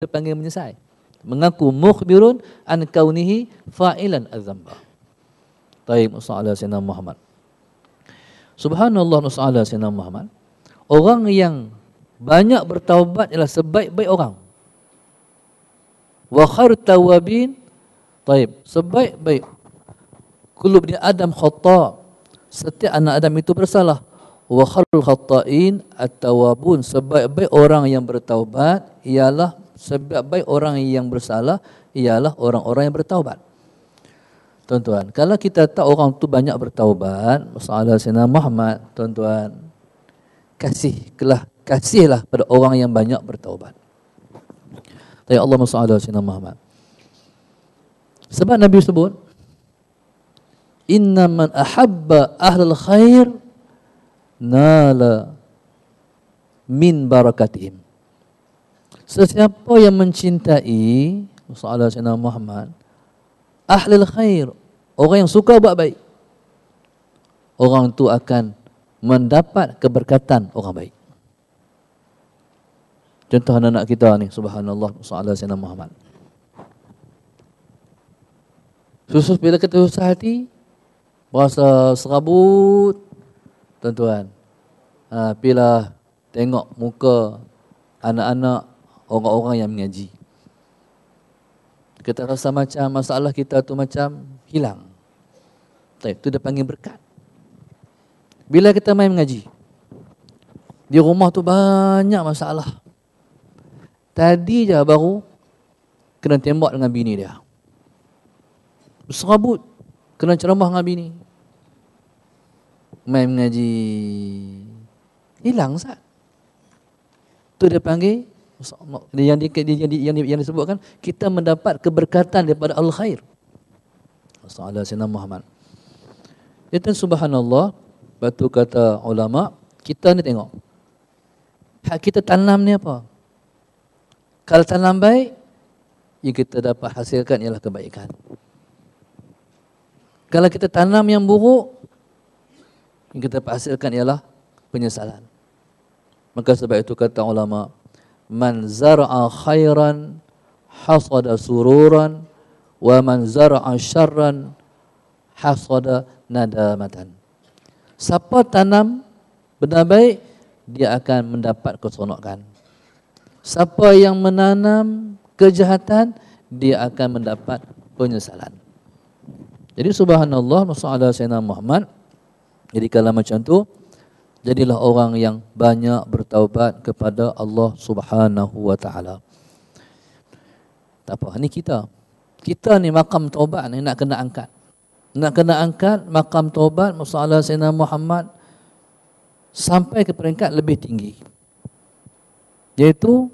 panggil menyesal. Mengaku mukhbirun an kaunihi fa'ilan az-zamba. Taib sallallahu alaihi Muhammad. Subhanallah sallallahu alaihi Muhammad. Orang yang banyak bertaubat ialah sebaik-baik orang. Wa khair tawabin. Taib, sebaik-baik. Kullu bani Adam khata'. Setiap anak Adam itu bersalah. Wa khairul khata'in at-tawabun. Sebaik-baik orang yang bertaubat ialah sebaik-baik orang yang bersalah ialah orang-orang yang bertaubat. Tuan-tuan, kalau kita tahu orang tu banyak bertaubat, masalah Sayyidina Muhammad, tuan-tuan, kasihlah pada orang yang banyak bertaubat. Ya Allah masalah Sayyidina Muhammad. Sebab Nabi sebut, inna man ahabba ahlul khair nala min barakatihim. Sesiapa yang mencintai masalah Sayyidina Muhammad, ahlul khair, orang yang suka buat baik, orang itu akan mendapat keberkatan orang baik. Contoh anak-anak kita ni, subhanallah, masalah Sayyidina Muhammad. Susah bila kita susah hati, berasa serabut, tuan-tuan. Bila tengok muka anak-anak orang-orang yang mengaji, kita rasa macam masalah kita tu macam hilang. Itu dia panggil berkat. Bila kita main mengaji, di rumah tu banyak masalah. Tadi je baru kena tembak dengan bini dia, serabut, kena ceramah dengan bini. Main mengaji, hilang sat. Tu dia panggil yang disebutkan kita mendapat keberkatan daripada al-khair. Sallallahu alaihi Muhammad. Itu subhanallah, batu kata ulama, kita ni tengok. Hak kita tanam ni apa? Kalau tanam baik, yang kita dapat hasilkan ialah kebaikan. Kalau kita tanam yang buruk, yang kita dapat hasilkan ialah penyesalan. Maka sebab itu kata ulama, man zar'a khairan hasada sururan wa man zar'a syarran hasada nadamatan. Siapa tanam benda baik, dia akan mendapat keseronokan. Siapa yang menanam kejahatan, dia akan mendapat penyesalan. Jadi subhanallah, masalah Sayyidina Muhammad. Jadi kalau macam tu, jadilah orang yang banyak bertaubat kepada Allah Subhanahu wa taala. Tak apa, ni kita. Kita ni makam taubat ni nak kena angkat. Nak kena angkat makam taubat masalah Sayyidina Muhammad sampai ke peringkat lebih tinggi. Iaitu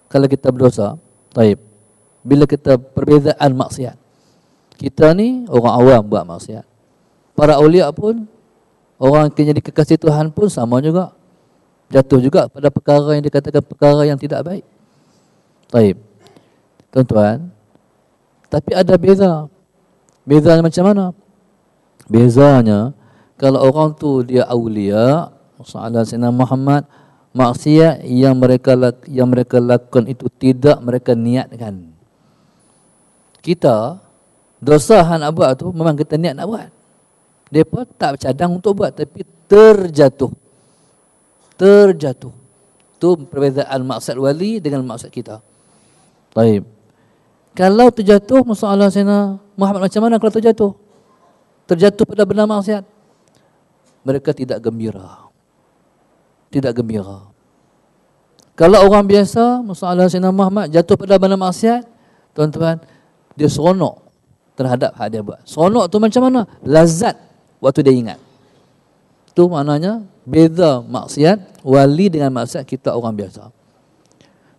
kalau kita berdosa, taib. Bila kita perbezaan maksiat. Kita ni orang awam buat maksiat. Para aulia pun, orang yang jadi kekasih Tuhan pun sama juga. Jatuh juga pada perkara yang dikatakan perkara yang tidak baik. Taib. Tuan-tuan, tapi ada beza. Bezanya macam mana? Bezanya, kalau orang tu dia aulia, masalah Sayyidina Muhammad, maksiat yang mereka lakukan itu tidak mereka niatkan. Kita, dosa yang nak buat tu memang kita niat nak buat. Mereka tak bercadang untuk buat, tapi terjatuh. Itu perbezaan maksud wali dengan maksud kita. Baik. Kalau terjatuh, masalah Sayyidina Muhammad macam mana kalau terjatuh? Terjatuh pada benda maksiat. Mereka tidak gembira. Tidak gembira. Kalau orang biasa, masalah Sayyidina Muhammad jatuh pada benda maksiat, tuan-tuan, dia seronok terhadap hak dia buat. Seronok tu macam mana? Lazat waktu dia ingat. Itu maknanya beza maksiat wali dengan maksiat kita orang biasa.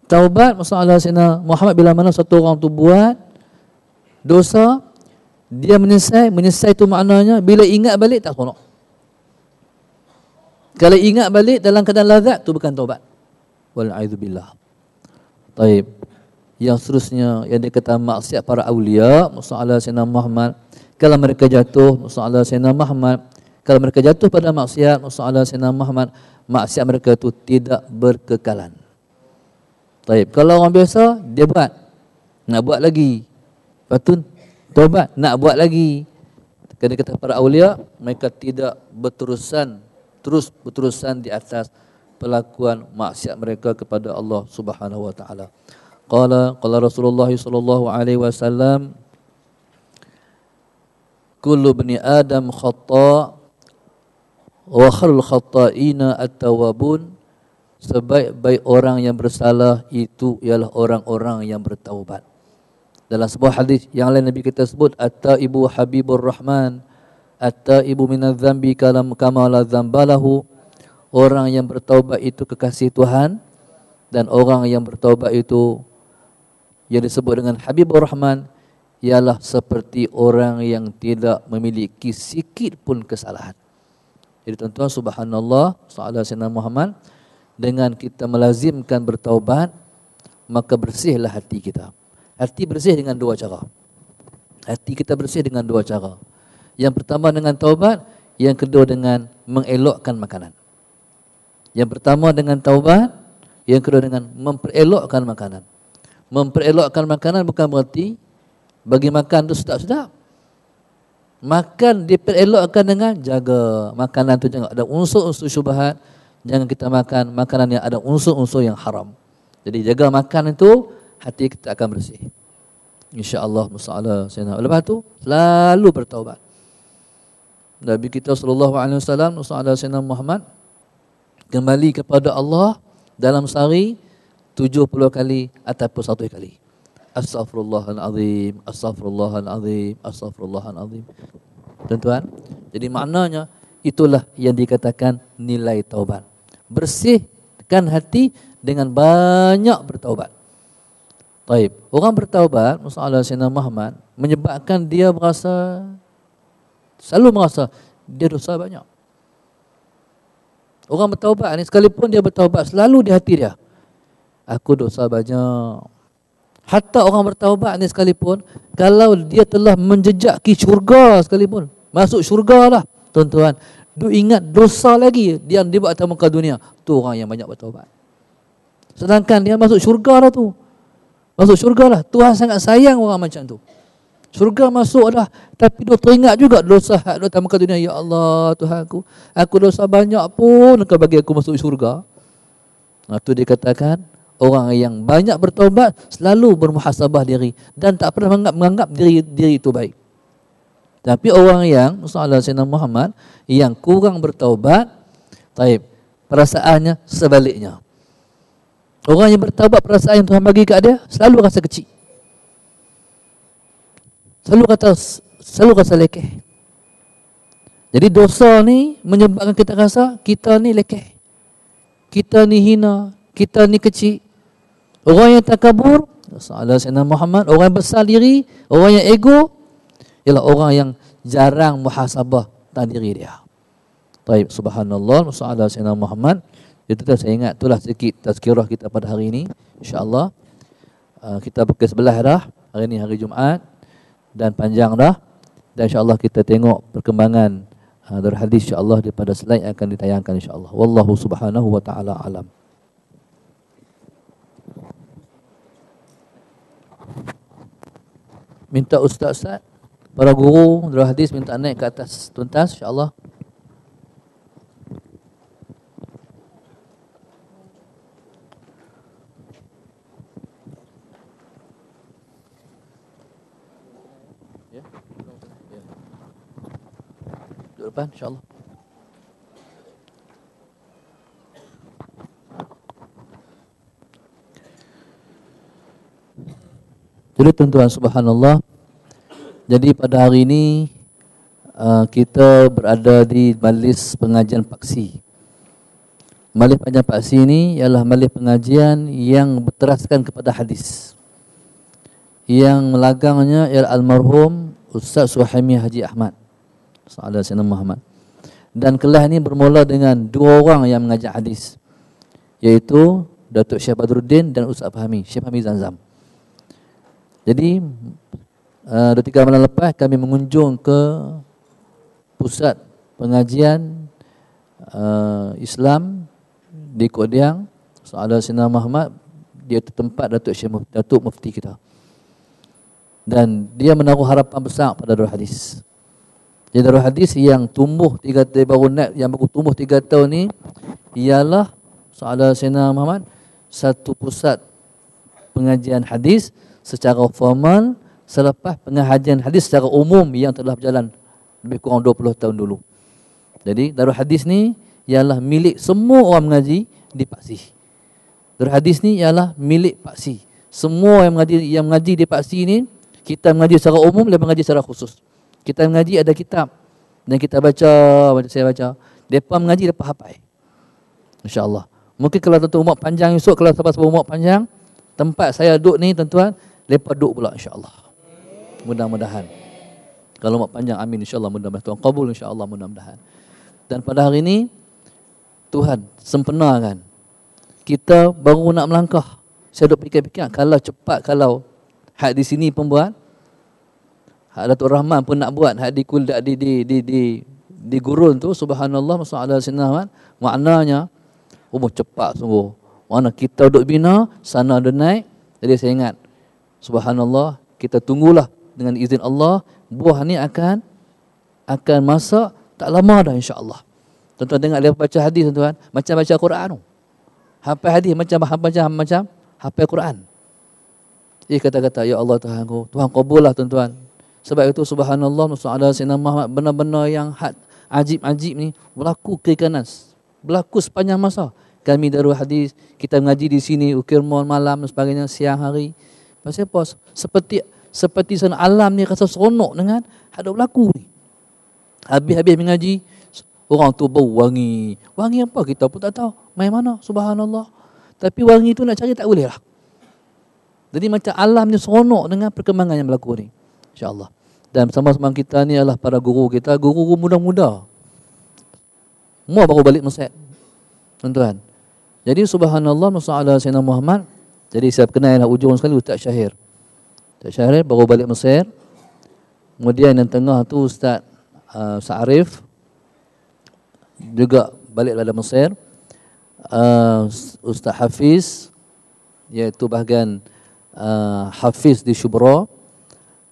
Taubat masalah Sayyidina Muhammad bila mana satu orang tu buat dosa, dia menyesal itu maknanya bila ingat balik tak seronok. Kalau ingat balik dalam keadaan lazat, tu bukan taubat. Wal'aidzubillah. Taib. Yang seterusnya yang dikatakan maksiat para awliya, masalah Sayyidina Muhammad, kalau mereka jatuh, masalah Sayyidina Muhammad, kalau mereka jatuh pada maksiat, masalah Sayyidina Muhammad, maksiat mereka itu tidak berkekalan. Taib. Kalau orang biasa, dia buat, nak buat lagi. Lepas tu taubat, nak buat lagi. Kerana kata para awliya, mereka tidak terus berterusan di atas pelakuan maksiat mereka kepada Allah Subhanahu wa taala. Qala Rasulullah sallallahu alaihi wasallam, kullu bani Adam khata' wa khairul khata'ina at-tawwabun. Sebaik-baik orang yang bersalah itu ialah orang-orang yang bertaubat. Dalam sebuah hadis yang lain Nabi kita sebut, at-taibu habibur rahman, at-taibu minadz-dzambi kama la dzambalahu. Orang yang bertaubat itu kekasih Tuhan, dan orang yang bertaubat itu yang disebut dengan habibur rahman ialah seperti orang yang tidak memiliki sikit pun kesalahan. Jadi tuan-tuan, subhanallah, sallallahu alaihi Muhammad, dengan kita melazimkan bertaubat, maka bersihlah hati kita. Hati bersih dengan dua cara. Hati kita bersih dengan dua cara. Yang pertama dengan taubat, yang kedua dengan mengelokkan makanan. Yang pertama dengan taubat, yang kedua dengan memperelokkan makanan. Memperelokkan makanan bukan berarti bagi makan tu sedap-sedap. Makan diperelokkan dengan jaga makanan tu jangan ada unsur-unsur syubhat. Jangan kita makan makanan yang ada unsur-unsur yang haram. Jadi jaga makan itu, hati kita akan bersih. InsyaAllah musa'ala sayyidina. Lepas tu selalu bertaubat. Nabi kita sallallahu alaihi wasallam, musa'ala sayyidina Muhammad, kembali kepada Allah dalam sehari 70 kali ataupun 1 kali. Astaghfirullahalazim, astaghfirullahalazim, astaghfirullahalazim. Tuan-tuan, jadi maknanya itulah yang dikatakan nilai taubat. Bersihkan hati dengan banyak bertaubat. Taib. Orang bertaubat, masalah Sayyidina Muhammad, menyebabkan dia selalu merasa dia dosa banyak. Orang bertaubat ni, sekalipun dia bertaubat, selalu di hati dia, aku dosa banyak. Hatta orang bertaubat ni sekalipun, kalau dia telah menjejaki syurga sekalipun, masuk syurga lah, tuan-tuan, ingat dosa lagi yang dia buat atas muka dunia, tu orang yang banyak bertaubat. Sedangkan dia masuk syurga lah tu. Masuk syurga lah. Tuhan sangat sayang orang macam tu. Syurga masuk dah, tapi dia teringat juga dosa hak atas muka dunia. Ya Allah, Tuhanku, aku dosa banyak pun Engkau bagi aku masuk syurga. Itu dikatakan orang yang banyak bertaubat selalu bermuhasabah diri dan tak pernah menganggap diri itu baik. Tapi orang yang masalah Sayyidina Muhammad yang kurang bertaubat, taib, perasaannya sebaliknya. Orang yang bertaubat, perasaan yang Tuhan bagi kat dia selalu rasa kecil. Selalu rasa lekeh. Jadi dosa ni menyebabkan kita rasa kita ni lekeh. Kita ni hina, kita ni kecil. Orang yang takabur, masalah Sayyidina Muhammad, orang yang besar diri, orang yang ego, ialah orang yang jarang muhasabah tentang diri dia. Taib, subhanallah, masalah Sayyidina Muhammad. Itu saya ingat, itulah sedikit tazkirah kita pada hari ini. InsyaAllah kita pukul 11 dah. Hari ini hari Jumaat dan panjang dah. Dan insyaAllah kita tengok perkembangan dari hadis insyaAllah daripada slide yang akan ditayangkan insyaAllah. Wallahu subhanahu wa ta'ala alam. Minta ustaz-ustaz, para guru dari hadis minta naik ke atas tuntas insyaAllah. Depan insyaAllah. Jadi tuan-tuan subhanallah, jadi pada hari ini kita berada di majlis pengajian paksi. Majlis pengajian paksi ini ialah majlis pengajian yang berteraskan kepada hadis. Yang melagangnya ialah almarhum Ustaz Suhaimi Haji Ahmad Sallallahu Alaihi Muhammad. Dan kelas ini bermula dengan 2 orang yang mengajar hadis, iaitu Datuk Syekh Badruddin dan Ustaz Fahmi, Syekh Fahmi Zamzam. Jadi 2-3 malam lepas kami mengunjung ke pusat pengajian Islam di Kodiang Sallallahu Alaihi Muhammad dia itu tempat Datuk Mufti kita. Dan dia menaruh harapan besar pada Darul Hadis. Jadi Darul Hadis yang tumbuh 3 tahun baru naik, yang baru tumbuh 3 tahun ni ialah Saudara Sayyidina Muhammad satu pusat pengajian hadis secara formal selepas pengajian hadis secara umum yang telah berjalan lebih kurang 20 tahun dulu. Jadi Darul Hadis ni ialah milik semua orang mengaji di Paksi. Darul Hadis ni ialah milik Paksi. Semua yang mengaji di Paksi ni, kita mengaji secara umum, dia mengaji secara khusus. Kita mengaji ada kitab dan kita baca, saya baca. Depa mengaji, depa hafal. Insya-Allah. Mungkin kalau tuan-tuan umur panjang esok, kalau siapa-siapa umur panjang, tempat saya duduk ni tuan-tuan, depa duduk pula insya-Allah. Mudah-mudahan. Kalau umur panjang, amin insya-Allah, mudah-mudahan Tuhan kabul insya-Allah, mudah-mudahan. Dan pada hari ini Tuhan sempurnakan. Kita baru nak melangkah. Saya duk fikir-fikir, kalau cepat, kalau hak di sini pun buat, hak Datuk Rahman pun nak buat, hak di gurun tu, subhanallah, masalah sinah, maknanya cepat sungguh. Mana kita duduk bina, sana ada naik. Jadi saya ingat, subhanallah, kita tunggulah dengan izin Allah, buah ni akan masak tak lama dah insya-Allah. Tuan-tuan dengar dia baca hadis tuan-tuan, macam baca Quran tu. Hafal hadis macam hafal Quran. Dia kata-kata, ya Allah Tuhanku, Tuhan kabullah tuan-tuan. Sebab itu subhanallah, masalah Sayyidina Muhammad, benar-benar yang ajib-ajib ni berlaku kiri kanan, berlaku sepanjang masa. Kami Darul Hadis, kita mengaji di sini, ukir malam dan sebagainya, siang hari. Pasal apa? Seperti sana alam ni rasa seronok dengan hadap berlaku ni. Habis-habis mengaji, orang tu bau wangi. Wangi apa kita pun tak tahu. Main mana? Subhanallah. Tapi wangi tu nak cari tak boleh lah. Jadi macam alam ni seronok dengan perkembangan yang berlaku ni. InsyaAllah. Dan sama-sama kita ni adalah para guru kita, guru-guru muda-muda. Semua baru balik Mesir. Tuan-tuan. Jadi subhanallah, masalah Sayyidina Muhammad. Jadi saya kenal ujung sekali Ustaz Syahir. Ustaz Syahir baru balik Mesir. Kemudian yang tengah tu Ustaz Arif juga balik dari Mesir. Ustaz Hafiz, iaitu bahagian Hafiz di Shubra.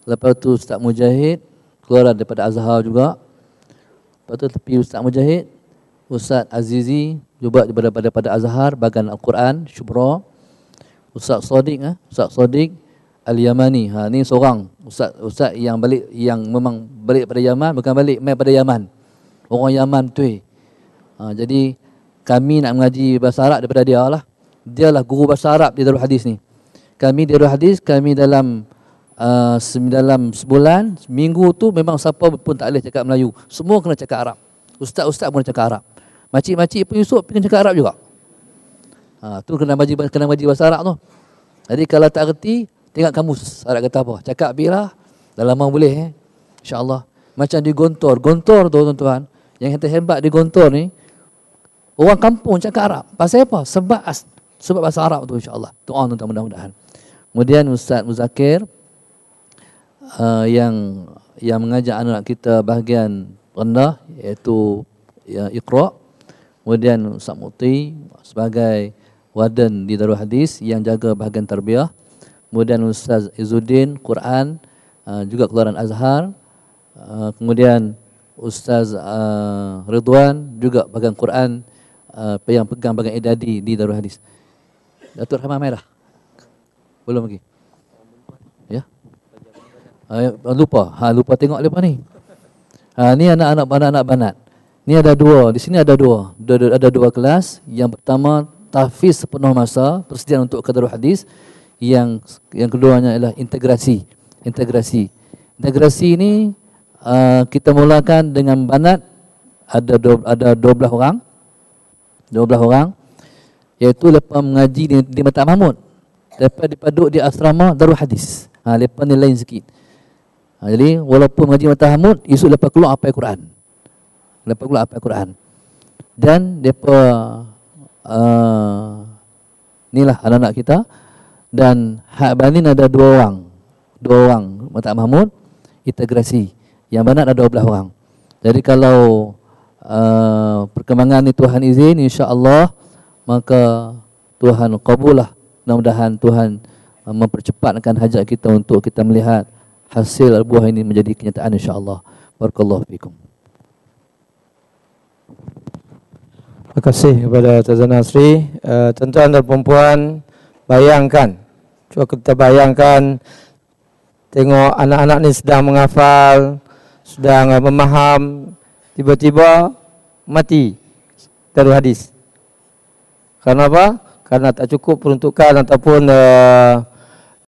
Lepas tu Ustaz Mujahid keluar daripada Azhar juga. Lepas tu tepi Ustaz Mujahid, Ustaz Azizi juga daripada Azhar bahagian Al-Quran Shubra. Ustaz Sadiq Al-Yamani. Ni seorang ustaz yang memang balik pada Yaman, bukan balik mai pada Yaman. Orang Yaman betul. Jadi kami nak mengaji bahasa Arab daripada dia lah. Dia lah guru bahasa Arab di Darul Hadis ni. Kami di Darul Hadis, kami dalam sebulan, seminggu tu memang siapa pun tak boleh cakap Melayu. Semua kena cakap Arab. Ustaz-ustaz pun kena cakap Arab. Makcik-makcik pun Yusuf kena cakap Arab juga. Tu kena ngaji bahasa Arab tu. Jadi kalau tak reti, tengok kamus Arab kata apa. Cakap bila, dah lama boleh InsyaAllah. Macam di Gontor tu tuan-tuan, yang hebat di Gontor ni, orang kampung cakap Arab. Pasal apa? Sebab bahasa Arab tu insyaAllah. Doa tuan-tuan mudah-mudahan. Kemudian Ustaz Muzakir, yang mengajar anak kita bahagian rendah, iaitu Iqra. Kemudian Ustaz Muti sebagai warden di Darul Hadis yang jaga bahagian tarbiyah. Kemudian Ustaz Izzuddin Quran, juga keluaran Azhar. Kemudian Ustaz Ridwan juga bahagian Quran, yang pegang bahagian idadi di Darul Hadis. Datuk Rahman Merah belum lagi ya. Lupa tengok lepas ni. Ni anak-anak banat. Ni ada dua, di sini ada dua kelas. Yang pertama tahfiz sepenuh masa, persediaan untuk ke Darul Hadis. Yang keduanya adalah integrasi. Integrasi ini kita mulakan dengan banat, ada 12 orang. 12 orang, iaitu lepas mengaji di Mata Mahmud, lepas dipaduk di asrama Darul Hadis. Lepas ni lain sikit. Jadi walaupun mengaji Mata Mahmud, esok lepas keluar apa Quran. Dan depa inilah anak-anak kita. Dan hak banin ada 2 orang Mata Mahmud integrasi. Yang banat ada 12 orang. Jadi kalau perkembangan ni Tuhan izin, insya-Allah, maka Tuhan kabullah Mudah-mudahan Tuhan mempercepatkan hajat kita untuk kita melihat hasil buah ini menjadi kenyataan insya-Allah. Barakallahu fikum. Terima kasih kepada Tuan Nasri. Tuan-tuan dan puan-puan, bayangkan, cuba kita bayangkan, tengok anak-anak ni sedang menghafal, sedang memaham, tiba-tiba mati dari hadis. Karena apa? Karena tak cukup peruntukan ataupun